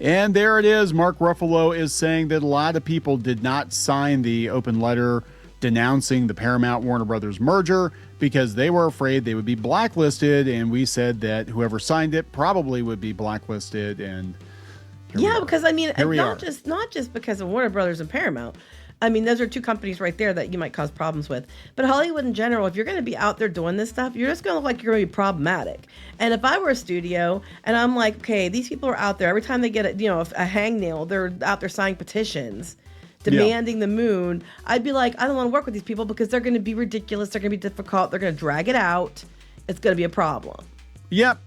And there it is. Mark Ruffalo is saying that a lot of people did not sign the open letter denouncing the Paramount Warner Bros. Merger because they were afraid they would be blacklisted. And we said that whoever signed it probably would be blacklisted. And yeah, because I mean, not just because of Warner Brothers and Paramount. I mean, those are two companies right there that you might cause problems with. But Hollywood in general, if you're going to be out there doing this stuff, you're just going to look like you're going to be problematic. And if I were a studio and I'm like, okay, these people are out there every time they get a hangnail, they're out there signing petitions, demanding the moon. I'd be like, I don't want to work with these people because they're going to be ridiculous. They're going to be difficult. They're going to drag it out. It's going to be a problem. Yep.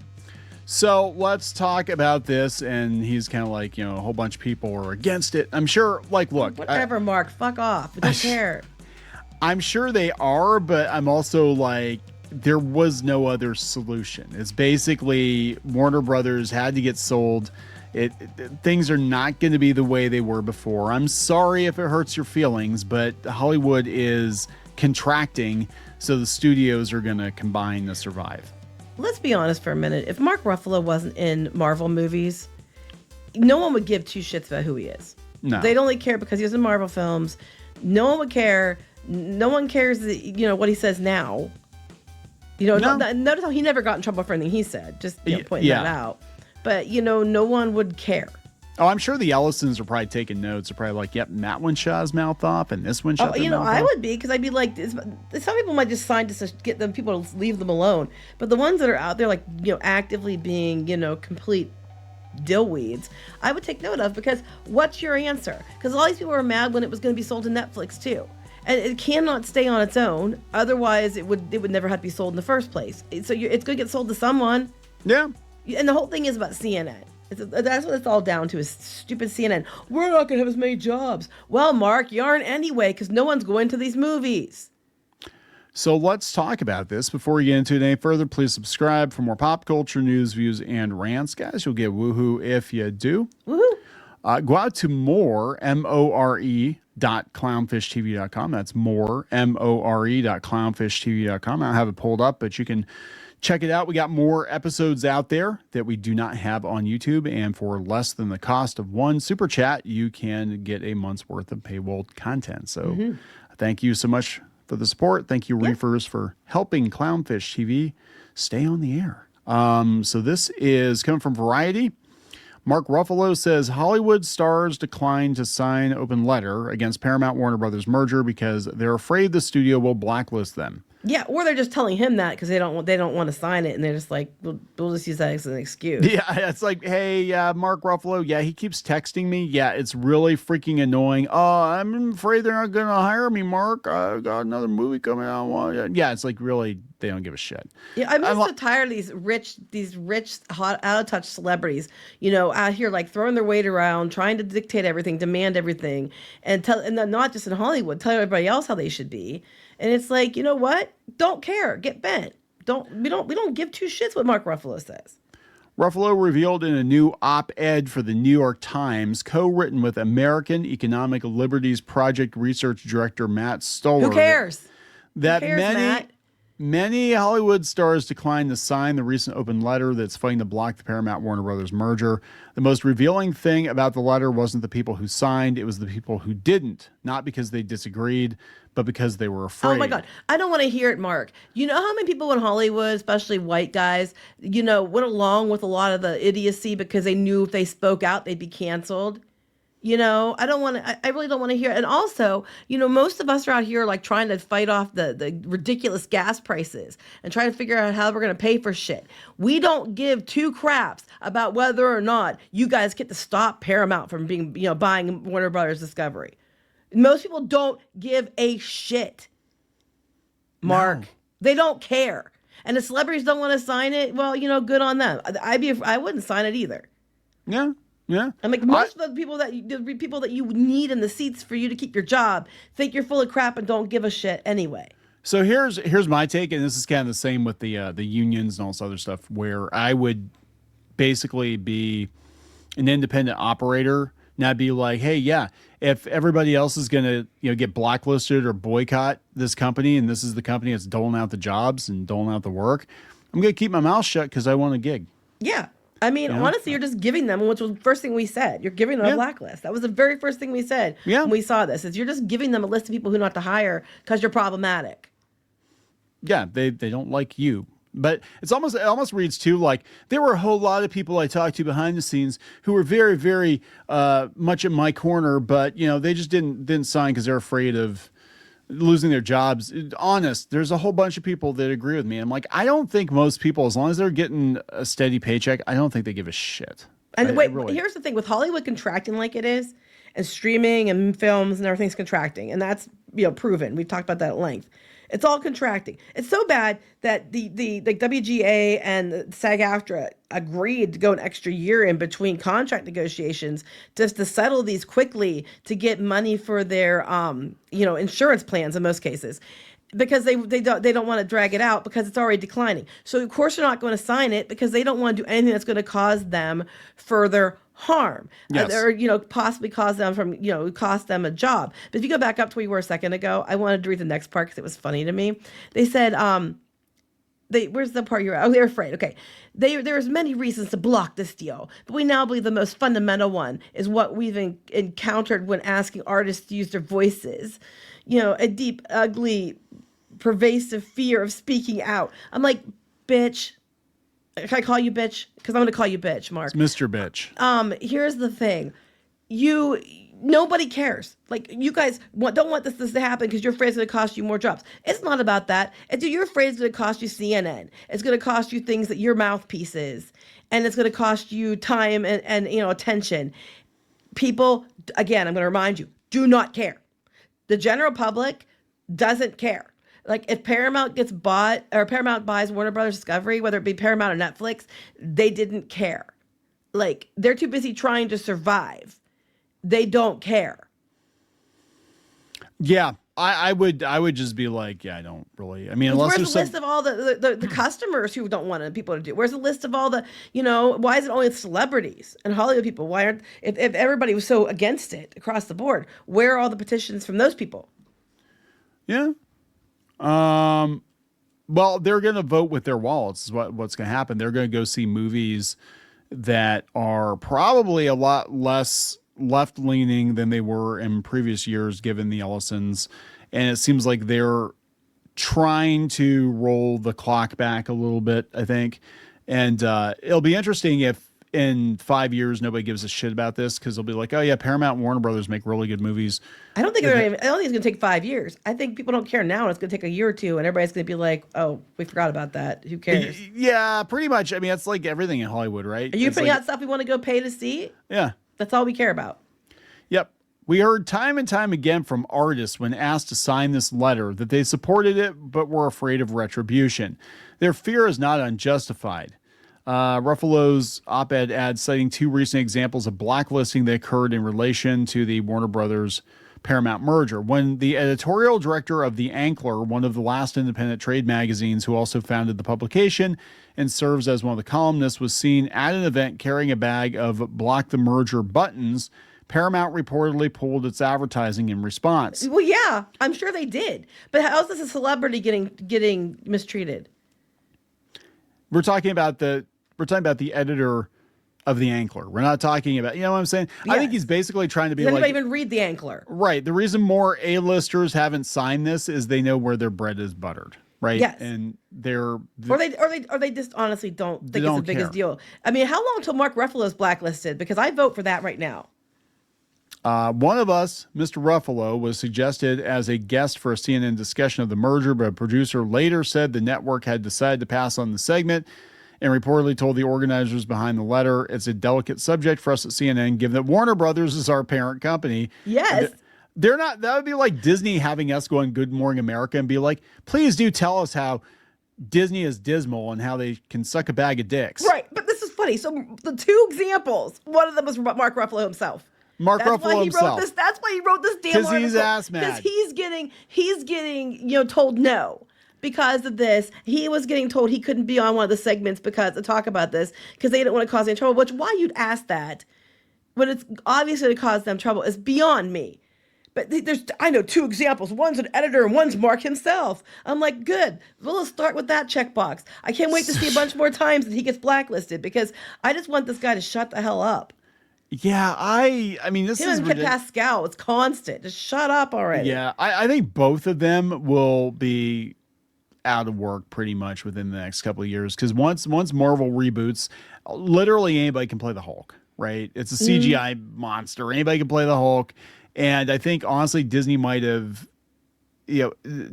So let's talk about this. And he's kind of like, a whole bunch of people are against it. I'm sure, look. Whatever, Mark. Fuck off. I don't care. I'm sure they are, but I'm also like, there was no other solution. It's basically Warner Brothers had to get sold. Things are not going to be the way they were before. I'm sorry if it hurts your feelings, but Hollywood is contracting, so the studios are going to combine to survive. Let's be honest for a minute. If Mark Ruffalo wasn't in Marvel movies, no one would give two shits about who he is. No. They'd only care because he was in Marvel films. No one would care. No one cares that, what he says now. Notice how he never got in trouble for anything he said. Just pointing that out. But, no one would care. Oh, I'm sure the Ellisons are probably taking notes. They're probably like, yep, Matt one shot his mouth off and this one shut their mouth off. I would be, because I'd be like, some people might just sign to get them people to leave them alone. But the ones that are out there, like, actively being, complete dillweeds, I would take note of, because what's your answer? Because all these people were mad when it was going to be sold to Netflix too. And it cannot stay on its own. Otherwise, it would never have to be sold in the first place. So it's going to get sold to someone. Yeah. And the whole thing is about CNN. That's what it's all down to, is stupid CNN. We're not going to have as many jobs. Well, Mark, you aren't anyway, because no one's going to these movies. So let's talk about this. Before we get into it any further, please subscribe for more pop culture news, views, and rants. Guys, you'll get woohoo if you do. Woohoo. Go out to more, more.clownfishtv.com. That's more, more.clownfishtv.com. I don't have it pulled up, but you can check it out. We got more episodes out there that we do not have on YouTube. And for less than the cost of one super chat, you can get a month's worth of paywall content. So thank you so much for the support. Thank you, Reefers, for helping Clownfish TV stay on the air. So this is coming from Variety. Mark Ruffalo says Hollywood stars declined to sign open letter against Paramount Warner Bros. Merger because they're afraid the studio will blacklist them. Yeah, or they're just telling him that because they don't want to sign it, and they're just like, we'll just use that as an excuse. Yeah, it's like, hey, Mark Ruffalo, he keeps texting me. Yeah, it's really freaking annoying. Oh, I'm afraid they're not going to hire me, Mark. I got another movie coming out. Yeah, it's like, really, they don't give a shit. Yeah, I'm just so tired of these rich, hot, out of touch celebrities, out here like throwing their weight around, trying to dictate everything, demand everything, and not just in Hollywood, tell everybody else how they should be. And it's like, you know what? Don't care. Get bent. We don't give two shits what Mark Ruffalo says. Ruffalo revealed in a new op-ed for the New York Times, co-written with American Economic Liberties Project Research Director Matt Stoller. Who cares? That Who cares, Matt? Many Hollywood stars declined to sign the recent open letter that's fighting to block the Paramount Warner Bros. Merger. The most revealing thing about the letter wasn't the people who signed, it was the people who didn't. Not because they disagreed, but because they were afraid. Oh my God. I don't want to hear it, Mark. You know how many people in Hollywood, especially white guys, went along with a lot of the idiocy because they knew if they spoke out, they'd be canceled? I really don't want to hear it. And also, most of us are out here like trying to fight off the ridiculous gas prices and trying to figure out how we're going to pay for shit. We don't give two craps about whether or not you guys get to stop Paramount from being, buying Warner Brothers Discovery. Most people don't give a shit, Mark. No. They don't care. And the celebrities don't want to sign it. Well, good on them. I wouldn't sign it either. Yeah. Yeah. I'm like, most of the people that you need in the seats for you to keep your job think you're full of crap and don't give a shit anyway. So here's my take, and this is kind of the same with the unions and all this other stuff, where I would basically be an independent operator. And I'd be like, hey, yeah, if everybody else is going to get blacklisted or boycott this company, and this is the company that's doling out the jobs and doling out the work, I'm going to keep my mouth shut because I want a gig. Yeah. I mean, honestly, you're just giving them, which was the first thing we said. You're giving them a blacklist. That was the very first thing we said when we saw this. Is you're just giving them a list of people who not to hire because you're problematic. Yeah, they don't like you. But it almost reads too like there were a whole lot of people I talked to behind the scenes who were very, very much in my corner, but they just didn't sign because they're afraid of losing their jobs. Honest, there's a whole bunch of people that agree with me. I'm like, I don't think most people, as long as they're getting a steady paycheck, I don't think they give a shit. And here's the thing with Hollywood contracting like it is, and streaming and films and everything's contracting, and that's proven. We've talked about that at length. It's all contracting. It's so bad that the WGA and SAG-AFTRA agreed to go an extra year in between contract negotiations just to settle these quickly to get money for their insurance plans in most cases, because they don't want to drag it out because it's already declining. So of course they're not going to sign it because they don't want to do anything that's going to cause them further harm, or possibly cost them a job. But if you go back up to where you were a second ago, I wanted to read the next part because it was funny to me. They said, where's the part you're at? Oh, they're afraid. Okay, there's many reasons to block this deal, but we now believe the most fundamental one is what we've encountered when asking artists to use their voices. A deep, ugly, pervasive fear of speaking out. I'm like, bitch. Can I call you bitch? Because I'm going to call you bitch, Mark. It's Mr. Bitch. Here's the thing. Nobody cares. Like, you guys don't want this to happen because you're afraid it's going to cost you more jobs. It's not about that. You're afraid it's going to cost you CNN. It's going to cost you things that your mouthpiece is. And it's going to cost you time and attention. People, again, I'm going to remind you, do not care. The general public doesn't care. Like, if Paramount gets bought or Paramount buys Warner Bros. Discovery, whether it be Paramount or Netflix, they didn't care. Like, they're too busy trying to survive. They don't care. Yeah, I would just be like, yeah, I don't really. I mean, unless where's the list of all the customers who don't want people to do? Where's the list of all the why is it only celebrities and Hollywood people? Why aren't if everybody was so against it across the board? Where are all the petitions from those people? Yeah. Well, they're going to vote with their wallets is what's going to happen. They're going to go see movies that are probably a lot less left leaning than they were in previous years, given the Ellisons. And it seems like they're trying to roll the clock back a little bit, I think. And, it'll be interesting if in 5 years, nobody gives a shit about this, because they'll be like, oh yeah, Paramount and Warner Brothers make really good movies. I don't think it's going to take 5 years. I think people don't care now, and it's going to take a year or two, and everybody's going to be like, oh, we forgot about that. Who cares? Yeah, pretty much. I mean, it's like everything in Hollywood, right? Are you putting out stuff we want to go pay to see? Yeah. That's all we care about. Yep. We heard time and time again from artists when asked to sign this letter that they supported it but were afraid of retribution. Their fear is not unjustified. Ruffalo's op-ed adds, citing two recent examples of blacklisting that occurred in relation to the Warner Brothers Paramount merger. When the editorial director of The Ankler, one of the last independent trade magazines, who also founded the publication and serves as one of the columnists, was seen at an event carrying a bag of block the merger buttons, Paramount reportedly pulled its advertising in response. Well, yeah, I'm sure they did. But how else is a celebrity getting mistreated? We're talking about the editor of The Ankler. We're not talking about, you know what I'm saying? Yes. I think he's basically trying to be like... Does like... anybody even read The Ankler? Right. The reason more A-listers haven't signed this is they know where their bread is buttered. Right. Yes. And or they just honestly don't think it's the biggest deal. I mean, how long until Mark Ruffalo is blacklisted? Because I vote for that right now. One of us, Mr. Ruffalo, was suggested as a guest for a CNN discussion of the merger, but a producer later said the network had decided to pass on the segment and reportedly told the organizers behind the letter, it's a delicate subject for us at CNN, given that Warner Brothers is our parent company. Yes. They're not, that would be like Disney having us go on Good Morning America and be like, please do tell us how Disney is dismal and how they can suck a bag of dicks. Right. But this is funny. So the two examples, one of them was Mark Ruffalo himself. Ruffalo himself. That's why he wrote this damn article. Because he's ass mad. Because he's getting told no. Because of this, he was getting told he couldn't be on one of the segments to talk about this because they didn't want to cause any trouble. Which, why you'd ask that when it's obviously to cause them trouble is beyond me. But I know two examples. One's an editor and one's Mark himself. I'm like, good. Well, let's start with that checkbox. I can't wait to see a bunch more times that he gets blacklisted because I just want this guy to shut the hell up. Yeah, I mean, this is Pascal. It's constant. Just shut up already. Yeah, I think both of them will be out of work pretty much within the next couple of years because once Marvel reboots, literally anybody can play the Hulk, right? It's a CGI monster. Anybody can play the Hulk, and I think honestly Disney might have,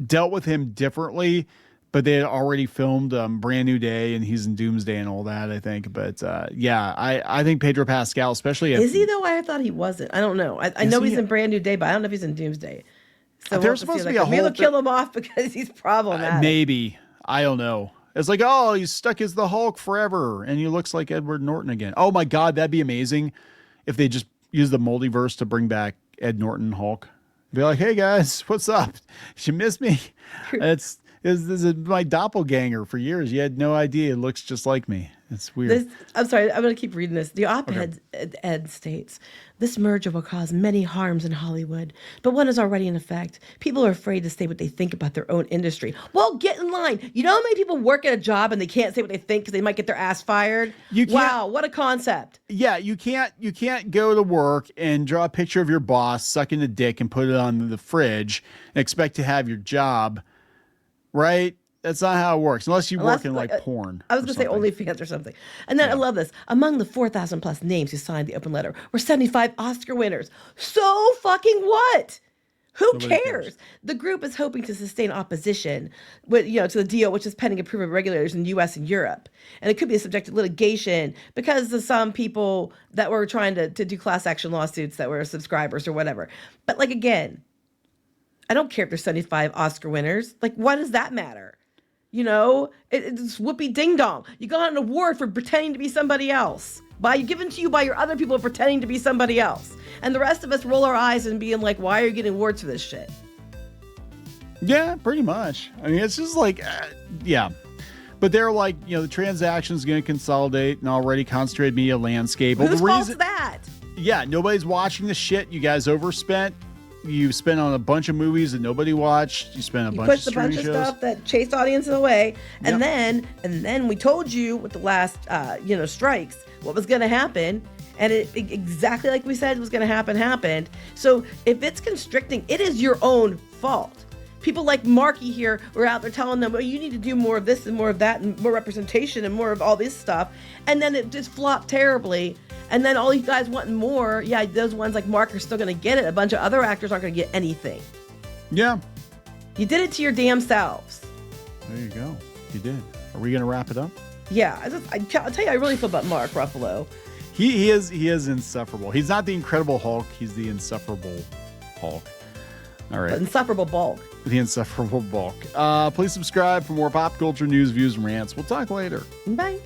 dealt with him differently. But they had already filmed Brand New Day, and he's in Doomsday and all that, I think. But yeah, I think Pedro Pascal, especially is he though? I thought he wasn't. I don't know. I know he's in Brand New Day, but I don't know if he's in Doomsday. So there's supposed to be a whole. Maybe they'll kill him off because he's problematic. Maybe, I don't know. It's like, oh, he's stuck as the Hulk forever, and he looks like Edward Norton again. Oh my God, that'd be amazing if they just use the multiverse to bring back Ed Norton Hulk. Be like, hey guys, what's up? You miss me? This is my doppelganger for years. You had no idea. It looks just like me. It's weird. I'm sorry. I'm going to keep reading this. The op-ed ed states, this merger will cause many harms in Hollywood, but one is already in effect. People are afraid to say what they think about their own industry. Well, get in line. You know how many people work at a job and they can't say what they think because they might get their ass fired? Wow, what a concept. Yeah, you can't go to work and draw a picture of your boss sucking a dick and put it on the fridge and expect to have your job. Right? That's not how it works. Unless you work in like porn. I was going to say OnlyFans or something. And then I love this. Among the 4,000 plus names who signed the open letter were 75 Oscar winners. So fucking what? Who cares? The group is hoping to sustain opposition to the deal, which is pending approval of regulators in the U.S. and Europe. And it could be subject to litigation because of some people that were trying to do class action lawsuits that were subscribers or whatever. But like, again, I don't care if there's 75 Oscar winners. Like, what does that matter? It's whoopee ding dong. You got an award for pretending to be somebody else. Given to you by your other people pretending to be somebody else. And the rest of us roll our eyes and being like, why are you getting awards for this shit? Yeah, pretty much. I mean, it's just like, yeah. But they're like, the transaction is going to consolidate an already concentrated media landscape. Whose fault's that? Yeah, nobody's watching the shit you guys overspent. You spent on a bunch of movies that nobody watched. You spent a bunch of streaming shows. You pushed a bunch of stuff that chased audiences away. And then we told you with the last, strikes what was going to happen. And it exactly like we said was going to happen, happened. So if it's constricting, it is your own fault. People like Marky here were out there telling them, well, you need to do more of this and more of that and more representation and more of all this stuff. And then it just flopped terribly. And then all you guys wanting more, those ones like Mark are still going to get it. A bunch of other actors aren't going to get anything. Yeah. You did it to your damn selves. There you go. You did. Are we going to wrap it up? Yeah. I'll tell you, I really feel about Mark Ruffalo. He is insufferable. He's not the Incredible Hulk. He's the insufferable Hulk. All right. The insufferable bulk. The insufferable bulk. Please subscribe for more pop culture news, views, and rants. We'll talk later. Bye.